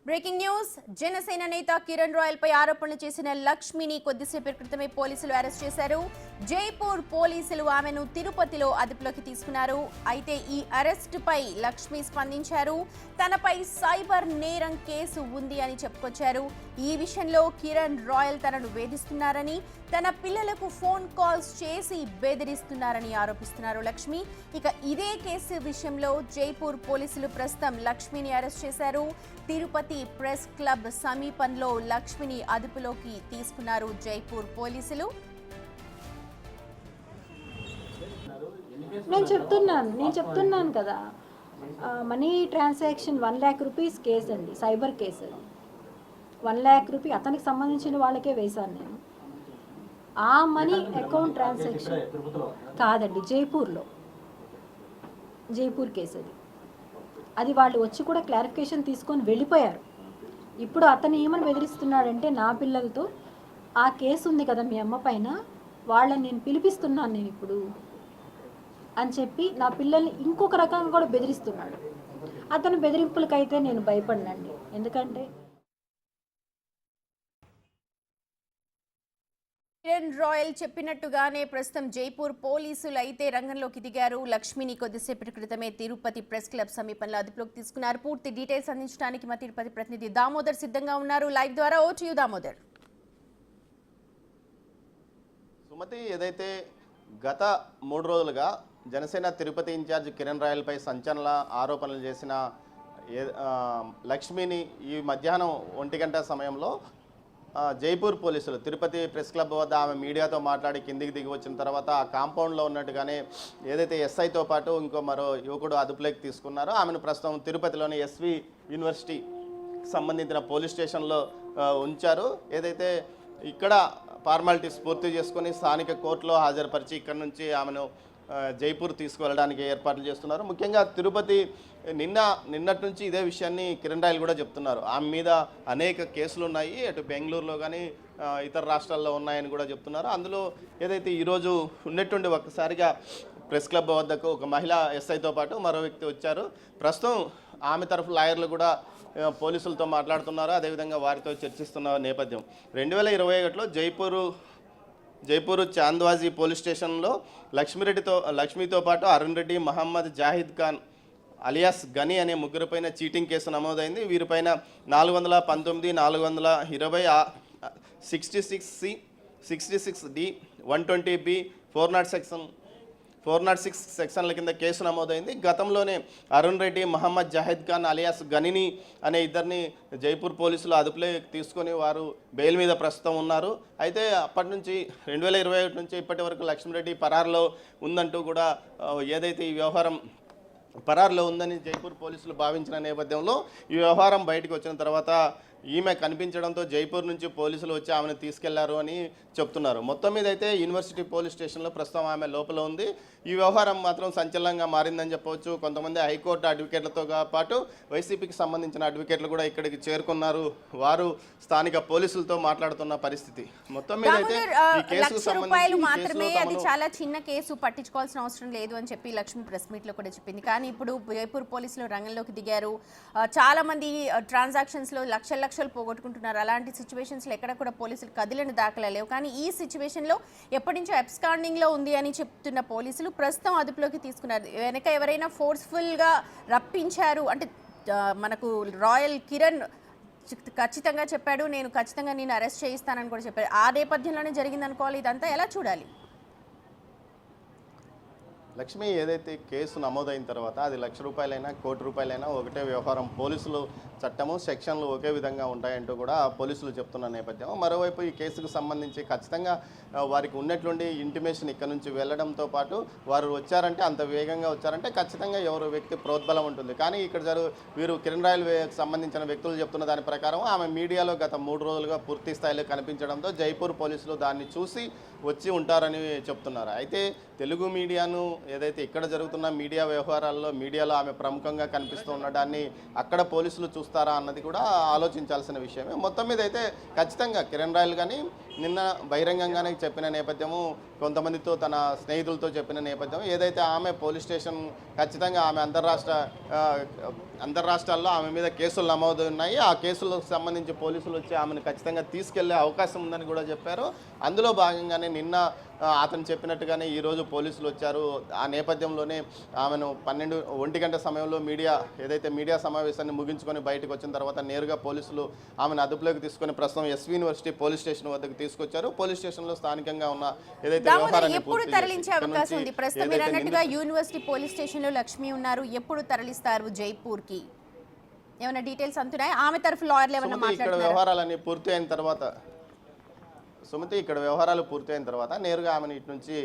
Breaking news Janasena నేత Kiran royal పై ఆరోపణలు చేసిన లక్ష్మిని కొద్దిసేపటి క్రితమే పోలీసులు అరెస్ట్ చేశారు. జైపూర్ పోలీసులు ఆమెను తిరుపతిలో అదుపులోకి తీసుకున్నారు. అయితే ఈ అరెస్ట్ పై లక్ష్మి స్పందించారు. తనపై సైబర్ నేరం కేసు ఉంది అని చెప్పుకొచ్చారు. ఈ విషయంలో కిరణ్ రాయల్ తనను వేధిస్తున్నారని, తన పిల్లలకు ఫోన్ కాల్స్ చేసి బెదిరిస్తున్నారని ఆరోపిస్తున్నారు లక్ష్మి. ఇక ఇదే కేసు విషయంలో జైపూర్ పోలీసులు ప్రస్తుతం లక్ష్మిని అరెస్ట్ చేశారు. తిరుపతి ప్రెస్ క్లబ్ సమీపంలో లక్ష్మిని అదుపులోకి తీసుకున్నారు జైపూర్ పోలీసులు. నేను చెప్తున్నాను కదా, money transaction 1 lakh rupees case అండి, సైబర్ కేసు. 1 lakh రూపీ అతనికి సంబంధించిన వాళ్ళకే వేశాను నేను. ఆ మనీ అకౌంట్ ట్రాన్సాక్షన్ కాదండి, జైపూర్ కేసు అది వాళ్ళు వచ్చి కూడా క్లారిఫికేషన్ తీసుకొని వెళ్ళిపోయారు. ఇప్పుడు అతను ఏమని బెదిరిస్తున్నాడంటే, నా పిల్లలతో ఆ కేసు ఉంది కదా మీ అమ్మ పైన, వాళ్ళని నేను పిలిపిస్తున్నాను నేను ఇప్పుడు అని చెప్పి నా పిల్లల్ని ఇంకొక రకంగా కూడా బెదిరిస్తున్నాడు. అతను బెదిరింపులకైతే నేను భయపడినండి. ఎందుకంటే కిరణ్ రాయల్ చెప్పినట్టుగానే ప్రస్తుతం జైపూర్ పోలీసులు అయితే రంగంలోకి దిగారు. లక్ష్మిని కొద్దిసేపటి క్రితమే తిరుపతి ప్రెస్ క్లబ్ సమీపంలో అదుపులోకి తీసుకున్నారు. పూర్తి డీటెయిల్స్ అందించడానికి మా తిరుపతి ప్రతినిధి దామోదర్ సిద్ధంగా ఉన్నారు లైవ్ ద్వారా. ఓ టు యు దామోదర్. సుమతి, ఏదైతే గత 3 రోజులుగా జనసేన తిరుపతి ఇన్ఛార్జ్ కిరణ్ రాయల్ పై సంచలన ఆరోపణలు చేసిన లక్ష్మిని ఈ మధ్యాహ్నం 1 గంట సమయంలో జైపూర్ పోలీసులు తిరుపతి ప్రెస్ క్లబ్ వద్ద ఆమె మీడియాతో మాట్లాడి కిందికి దిగి వచ్చిన తర్వాత ఆ కాంపౌండ్లో ఉన్నట్టుగానే ఏదైతే ఎస్ఐతో పాటు ఇంకో మరో యువకుడు అదుపులోకి తీసుకున్నారో ఆమెను ప్రస్తుతం తిరుపతిలోని ఎస్వి యూనివర్సిటీ సంబంధించిన పోలీస్ స్టేషన్లో ఉంచారు. ఏదైతే ఇక్కడ ఫార్మాలిటీస్ పూర్తి చేసుకొని స్థానిక కోర్టులో హాజరుపరిచి ఇక్కడ నుంచి ఆమెను జైపూర్ తీసుకువెళ్ళడానికి ఏర్పాట్లు చేస్తున్నారు. ముఖ్యంగా తిరుపతి నిన్నటి నుంచి ఇదే విషయాన్ని కిరణ్ రాయల్ కూడా చెప్తున్నారు. ఆమె మీద అనేక కేసులు ఉన్నాయి, అటు బెంగళూరులో కానీ ఇతర రాష్ట్రాల్లో ఉన్నాయని కూడా చెప్తున్నారు. అందులో ఏదైతే ఈరోజు ఉన్నట్టుండి ఒక్కసారిగా ప్రెస్ క్లబ్ వద్దకు ఒక మహిళా ఎస్ఐతో పాటు మరో వ్యక్తి వచ్చారు. ప్రస్తుతం ఆమె తరఫు లాయర్లు కూడా పోలీసులతో మాట్లాడుతున్నారు, అదేవిధంగా వారితో చర్చిస్తున్న నేపథ్యం. 2021లో జైపూరు చాంద్వాజీ పోలీస్ స్టేషన్లో లక్ష్మితో పాటు అరుణ్ రెడ్డి, మహమ్మద్ జాహిద్ ఖాన్ అలియాస్ గని అనే ముగ్గురిపైన చీటింగ్ కేసు నమోదైంది. వీరిపైన 419, 420, 66C, 66D, 120B, 406 సెక్షన్ల కింద కేసు నమోదైంది. గతంలోనే అరుణ్ రెడ్డి, మహమ్మద్ జాహిద్ ఖాన్ అలియాస్ గనిని అనే ఇద్దరిని జైపూర్ పోలీసులు అదుపులోకి తీసుకొని వారు బెయిల్ మీద ప్రస్తుతం ఉన్నారు. అయితే అప్పటి నుంచి 2021 నుంచి ఇప్పటి వరకు లక్ష్మీరెడ్డి పరారులో ఉందంటూ కూడా ఏదైతే ఈ వ్యవహారం పరారులో ఉందని జైపూర్ పోలీసులు భావించిన నేపథ్యంలో ఈ వ్యవహారం బయటకు వచ్చిన తర్వాత ఈమె కనిపించడంతో జైపూర్ నుంచి పోలీసులు వచ్చి ఆమెను తీసుకెళ్లారు అని చెప్తున్నారు. మొత్తం మీద అయితే యూనివర్సిటీ పోలీస్ స్టేషన్లో ప్రస్తుతం ఆమె లోపల ఉంది. ఈ వ్యవహారం మాత్రం సంచలనంగా మారిందని చెప్పవచ్చు. కొంతమంది హైకోర్టు అడ్వకేట్లతో పాటు వైసీపీకి సంబంధించిన అడ్వకేట్లు కూడా ఇక్కడికి చేరుకున్నారు. వారు స్థానిక పోలీసులతో మాట్లాడుతున్న పరిస్థితి. మొత్తం మీద అయితే ఈ కేసుకు సంబంధించి మాత్రమే అది చాలా చిన్న కేసు, పట్టించుకోవాల్సిన అవసరం లేదు అని చెప్పి లక్ష్మి ప్రెస్ మీట్ లో కూడా చెప్పింది. కానీ ఇప్పుడు జైపూర్ పోలీసులు రంగంలోకి దిగారు. చాలా మంది ట్రాన్సాక్షన్స్ లో లక్షలు పోగొట్టుకుంటున్నారు. అలాంటి సిచ్యువేషన్స్ లో ఎక్కడ కూడా పోలీసులు కదిలిన దాఖలా లేవు. కానీ ఈ సిచ్యువేషన్ లో ఎప్పటి నుంచో అబ్స్కాండింగ్ లో ఉంది అని చెప్తున్న పోలీసులు ప్రస్తుతం అదుపులోకి తీసుకున్నారు. వెనక ఎవరైనా ఫోర్స్ఫుల్ గా రప్పించారు అంటే మనకు రాయల్ కిరణ్ ఖచ్చితంగా చెప్పాడు, నేను ఖచ్చితంగా నేను అరెస్ట్ చేయిస్తానని కూడా చెప్పారు. ఆ నేపథ్యంలోనే జరిగింది అనుకోవాలి. ఇదంతా ఎలా చూడాలి? లక్ష్మి ఏదైతే కేసు నమోదైన తర్వాత అది ₹1,00,000 కోటి రూపాయలైనా ఒకటే వ్యవహారం. పోలీసులు చట్టము సెక్షన్లు ఒకే విధంగా ఉంటాయంటూ కూడా పోలీసులు చెప్తున్న నేపథ్యం. మరోవైపు ఈ కేసుకు సంబంధించి ఖచ్చితంగా వారికి ఉన్నట్లుండి ఇంటిమేషన్ ఇక్కడ నుంచి వెళ్ళడంతో పాటు వారు వచ్చారంటే అంత వేగంగా వచ్చారంటే ఖచ్చితంగా ఎవరు వ్యక్తి ప్రోద్బలం ఉంటుంది. కానీ ఇక్కడ వీరు కిరణ్ రాయల్ సంబంధించిన వ్యక్తులు చెప్తున్న దాని ప్రకారం ఆమె మీడియాలో గత 3 రోజులుగా పూర్తి స్థాయిలో కనిపించడంతో జైపూర్ పోలీసులు దాన్ని చూసి వచ్చి ఉంటారని చెప్తున్నారు. అయితే తెలుగు మీడియాను ఏదైతే ఇక్కడ జరుగుతున్న మీడియా వ్యవహారాల్లో మీడియాలో ఆమె ప్రముఖంగా కనిపిస్తూ ఉండడాన్ని అక్కడ పోలీసులు చూస్తారా అన్నది కూడా ఆలోచించాల్సిన విషయమే. మొత్తం మీద అయితే ఖచ్చితంగా కిరణ్ రాయల్ కానీ నిన్న బహిరంగంగానే చెప్పిన నేపథ్యము, కొంతమందితో తన స్నేహితులతో చెప్పిన నేపథ్యం ఏదైతే ఆమె పోలీస్ స్టేషన్ ఖచ్చితంగా ఆమె అంతర్రాష్ట్ర అందరు రాష్ట్రాల్లో ఆమె మీద కేసులు నమోదు ఉన్నాయి. ఆ కేసులకు సంబంధించి పోలీసులు వచ్చి ఆమెను ఖచ్చితంగా తీసుకెళ్లే అవకాశం ఉందని కూడా చెప్పారు. అందులో భాగంగానే నిన్న అతను చెప్పినట్టుగానే ఈరోజు పోలీసులు వచ్చారు. ఆ నేపథ్యంలోనే ఆమెను 1 గంట సమయంలో మీడియా సమావేశాన్ని ముగించుకొని బయటకు వచ్చిన తర్వాత నేరుగా పోలీసులు ఆమెను అదుపులోకి తీసుకొని ప్రస్తుతం ఎస్వి యూనివర్సిటీ పోలీస్ స్టేషన్ వద్దకు తీసుకొచ్చారు. పోలీస్ స్టేషన్లో స్థానికంగా ఉన్న ఏదైతే వ్యవహారాన్ని ఎప్పుడు తరలించే అవకాశం ఉంది? ప్రస్తుతం మీరు అన్నట్టుగా యూనివర్సిటీ పోలీస్ స్టేషన్ లో లక్ష్మి ఉన్నారు. ఎప్పుడు తరలిస్తారు జైపూర్ కి? ఏమైనా డీటెయిల్స్ అంటున్నాయి? ఆమె తరఫు లాయర్లు ఏమైనా ఇక్కడ మాట్లాడుతున్నారా? వ్యవహారాలన్నీ పూర్తి అయిన తర్వాత వ్యవహారాలు పూర్తయిన తర్వాత నేరుగా ఆమెను ఇటు నుంచి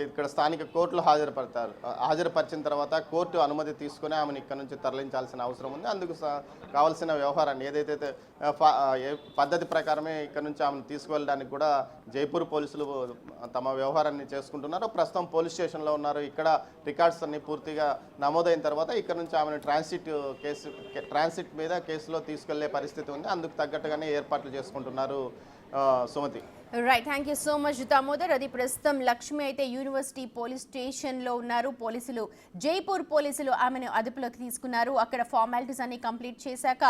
ఇక్కడ స్థానిక కోర్టులో హాజరుపరిచిన తర్వాత కోర్టు అనుమతి తీసుకుని ఆమెను ఇక్కడ నుంచి తరలించాల్సిన అవసరం ఉంది. అందుకు కావాల్సిన వ్యవహారాన్ని ఏదైతే పద్ధతి ప్రకారమే ఇక్కడ నుంచి ఆమెను తీసుకువెళ్ళడానికి కూడా జైపూర్ పోలీసులు తమ వ్యవహారాన్ని చేసుకుంటున్నారు. ప్రస్తుతం పోలీస్ స్టేషన్లో ఉన్నారు. ఇక్కడ రికార్డ్స్ అన్ని పూర్తిగా నమోదైన తర్వాత ఇక్కడ నుంచి ఆమెను ట్రాన్సిట్ మీద కేసులో తీసుకెళ్లే పరిస్థితి ఉంది. అందుకు తగ్గట్టుగానే ఏర్పాట్లు చేసుకుంటున్నారు Sumathi. Right, thank you so much Damodar. అది ప్రస్తుతం లక్ష్మి అయితే యూనివర్సిటీ పోలీస్ స్టేషన్లో ఉన్నారు. జైపూర్ పోలీసులు ఆమెను అదుపులోకి తీసుకున్నారు. అక్కడ ఫార్మాలిటీస్ అన్ని కంప్లీట్ చేశాక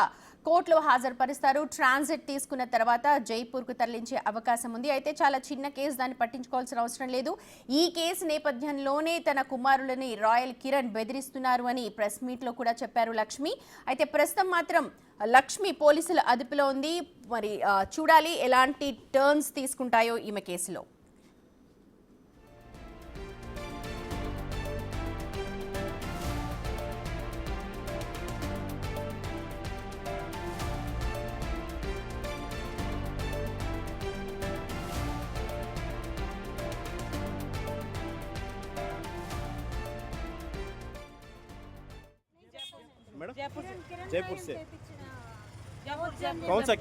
కోర్టులో హాజరుపరుస్తారు. ట్రాన్సిట్ తీసుకున్న తర్వాత జైపూర్కు తరలించే అవకాశం ఉంది. అయితే చాలా చిన్న కేసు, దాన్ని పట్టించుకోవాల్సిన అవసరం లేదు. ఈ కేసు నేపథ్యంలోనే తన కుమారులని రాయల్ కిరణ్ బెదిరిస్తున్నారు అని ప్రెస్ మీట్లో కూడా చెప్పారు లక్ష్మి. అయితే ప్రస్తుతం మాత్రం లక్ష్మి పోలీసుల అదుపులో ఉంది. మరి చూడాలి ఎలాంటి టర్న్స్ తీసుకుంటాయో ఈమె కేసులో. मैडम जयपुर से कौन सा